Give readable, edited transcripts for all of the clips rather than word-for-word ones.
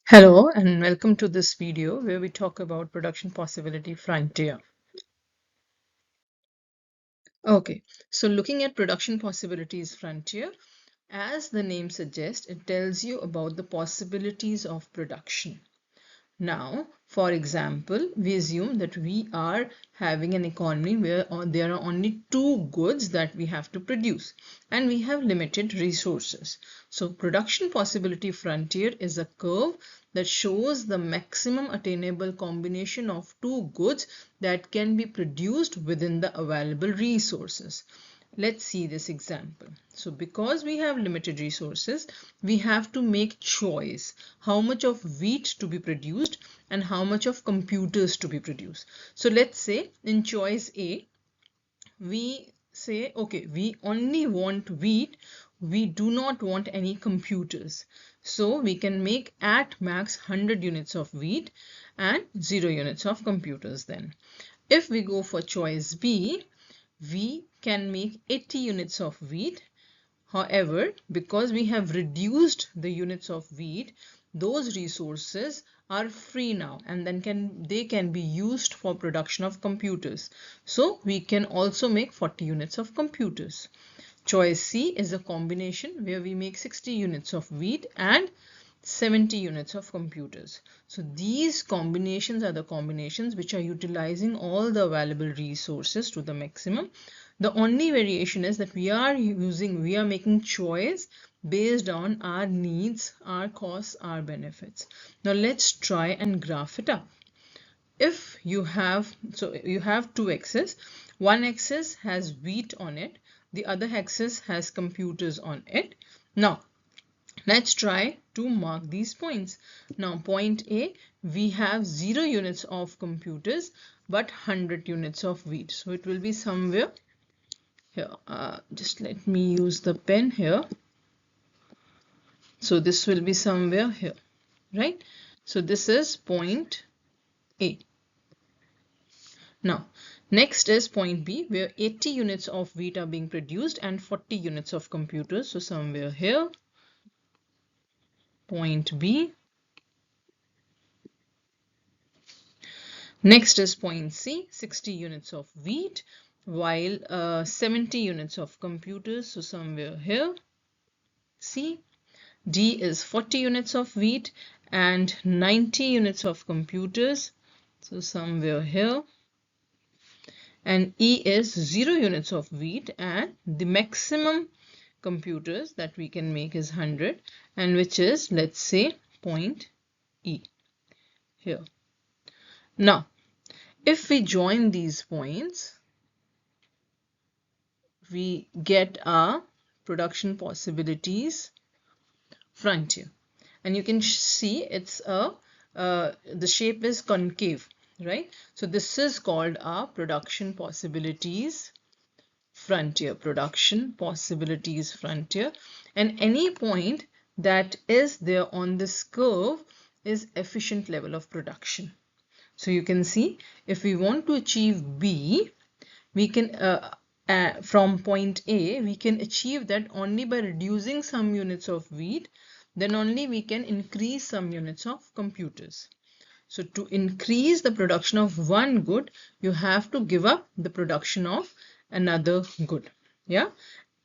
Hello and welcome to this video where we talk about production possibility frontier. Okay, so looking at production possibilities frontier, as the name suggests, it tells you about the possibilities of production. Now, for example, we assume that we are having an economy where there are only two goods that we have to produce and we have limited resources. So, production possibility frontier is a curve that shows the maximum attainable combination of two goods that can be produced within the available resources. Let's see this example. So because we have limited resources, we have to make choice how much of wheat to be produced and how much of computers to be produced. So let's say in choice A, we say, okay, we only want wheat, we do not want any computers. So we can make at max 100 units of wheat and 0 units of computers then. If we go for choice B, we can make 80 units of wheat. However, because we have reduced the units of wheat, those resources are free now and then they can be used for production of computers. So we can also make 40 units of computers. Choice C is a combination where we make 60 units of wheat and 70 units of computers. So these combinations are the combinations which are utilizing all the available resources to the maximum. The only variation is that we are making choice based on our needs, our costs, our benefits. Now let's try and graph it up. If you have, so you have two axes, one axis has wheat on it, the other axis has computers on it. Now let's try to mark these points. Now point A, we have 0 units of computers but 100 units of wheat. So it will be somewhere here. Just let me use the pen here. So this will be somewhere here, right? So this is point A. Now, next is point B, where 80 units of wheat are being produced and 40 units of computers. So somewhere here, point B. Next is point C, 60 units of wheat, while 70 units of computers. So somewhere here, C. D is 40 units of wheat and 90 units of computers. So somewhere here. And E is 0 units of wheat and the maximum computers that we can make is 100, and which is, let's say, point E here. Now, if we join these points, we get our production possibilities frontier. And you can see it's the shape is concave, right? So this is called our production possibilities frontier, production possibilities frontier. And any point that is there on this curve is efficient level of production. So you can see if we want to achieve B, we can from point A, we can achieve that only by reducing some units of wheat, then only we can increase some units of computers. So to increase the production of one good, you have to give up the production of another good. Yeah,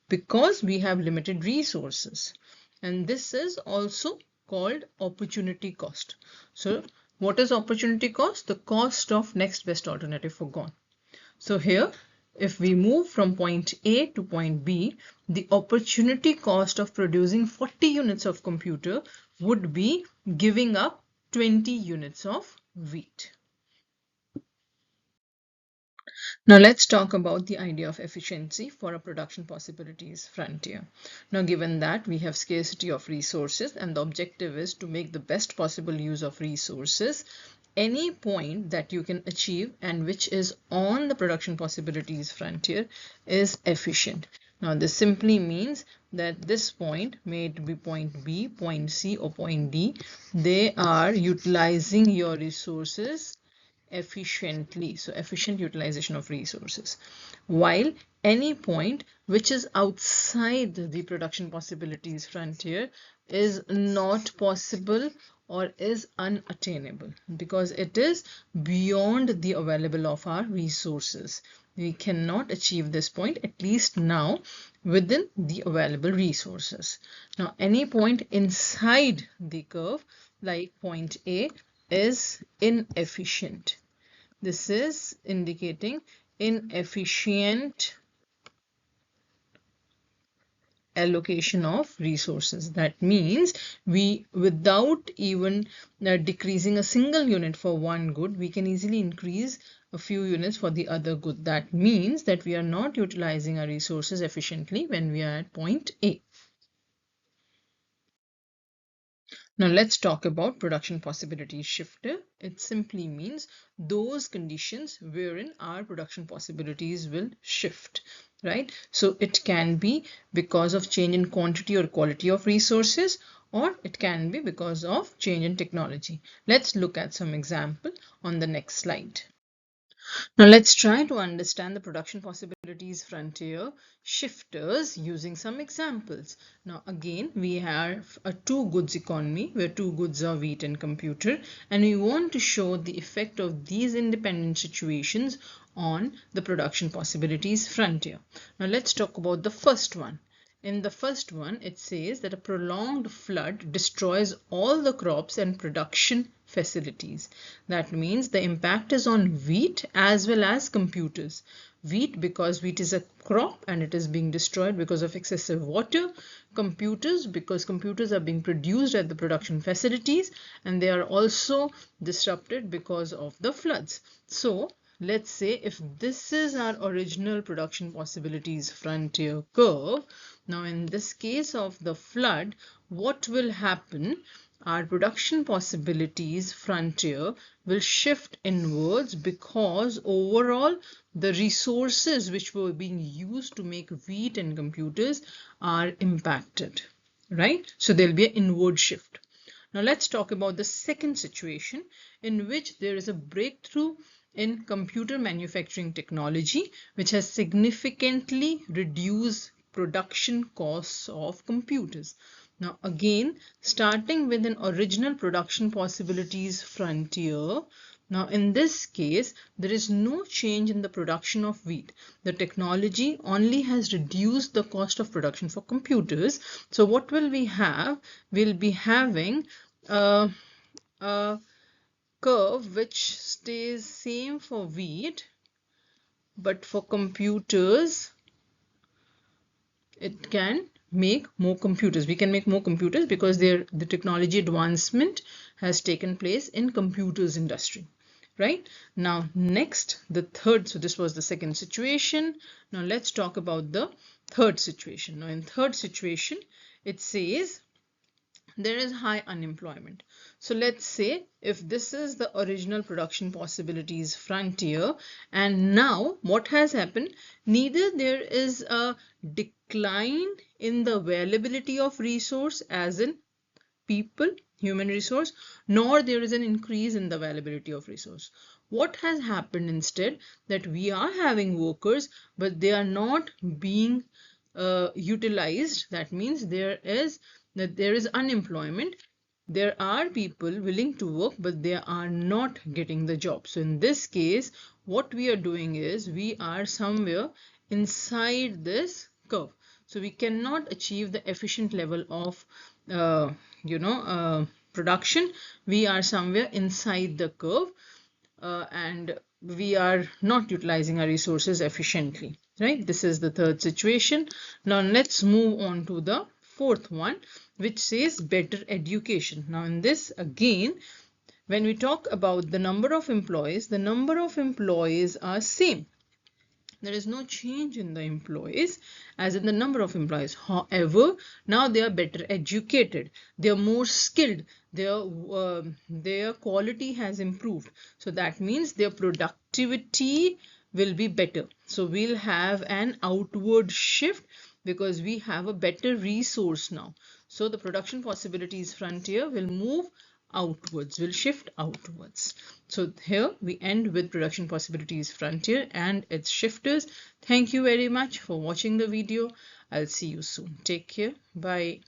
because we have limited resources. And this is also called opportunity cost. So what is opportunity cost? The cost of next best alternative forgone. So here, if we move from point A to point B, the opportunity cost of producing 40 units of computer would be giving up 20 units of wheat. Now let's talk about the idea of efficiency for a production possibilities frontier. Now given that we have scarcity of resources and the objective is to make the best possible use of resources, any point that you can achieve and which is on the production possibilities frontier is efficient. Now this simply means that this point, may it be point B, point C or point D, they are utilizing your resources efficiently. So efficient utilization of resources. While any point which is outside the production possibilities frontier is not possible or is unattainable because it is beyond the available of our resources. We cannot achieve this point, at least now, within the available resources. Now, any point inside the curve, like point A, is inefficient. This is indicating inefficient allocation of resources. That means we, without even decreasing a single unit for one good, we can easily increase a few units for the other good. That means that we are not utilizing our resources efficiently when we are at point A. Now let's talk about production possibility shifter. It simply means those conditions wherein our production possibilities will shift, right? So it can be because of change in quantity or quality of resources, or it can be because of change in technology. Let's look at some example on the next slide. Now let's try to understand the production possibilities frontier shifters using some examples. Now again, we have a two goods economy where two goods are wheat and computer, and we want to show the effect of these independent situations on the production possibilities frontier. Now let's talk about the first one. In the first one, it says that a prolonged flood destroys all the crops and production facilities. That means the impact is on wheat as well as computers. Wheat because wheat is a crop and it is being destroyed because of excessive water. Computers because computers are being produced at the production facilities and they are also disrupted because of the floods. So let's say if this is our original production possibilities frontier curve, now in this case of the flood, what will happen? Our production possibilities frontier will shift inwards because overall the resources which were being used to make wheat and computers are impacted, right? So there'll be an inward shift. Now let's talk about the second situation in which there is a breakthrough in computer manufacturing technology which has significantly reduced production costs of computers. Now again, starting with an original production possibilities frontier, now in this case, there is no change in the production of wheat. The technology only has reduced the cost of production for computers. So what will we have? We'll be having a curve which stays same for wheat, but for computers, it can make more computers. We can make more computers because the technology advancement has taken place in computers industry, right? Now next, the third, so this was the second situation. Now let's talk about the third situation. Now in third situation, it says there is high unemployment. So let's say if this is the original production possibilities frontier, and now what has happened, neither there is a decline in the availability of resource as in people, human resource, nor there is an increase in the availability of resource. What has happened instead, that we are having workers but they are not being utilized. That means there is unemployment. There are people willing to work but they are not getting the job. So in this case, what we are doing is we are somewhere inside this curve. So we cannot achieve the efficient level of production. We are somewhere inside the curve and we are not utilizing our resources efficiently, right? This is the third situation. Now let's move on to the fourth one, which says better education. Now in this again, when we talk about the number of employees are same. There is no change in the employees as in the number of employees. However, now they are better educated, they are more skilled, their quality has improved. So that means their productivity will be better. So we'll have an outward shift because we have a better resource now. So the production possibilities frontier will move outwards, will shift outwards. So here we end with Production Possibilities Frontier and its shifters. Thank you very much for watching the video. I'll see you soon. Take care. Bye.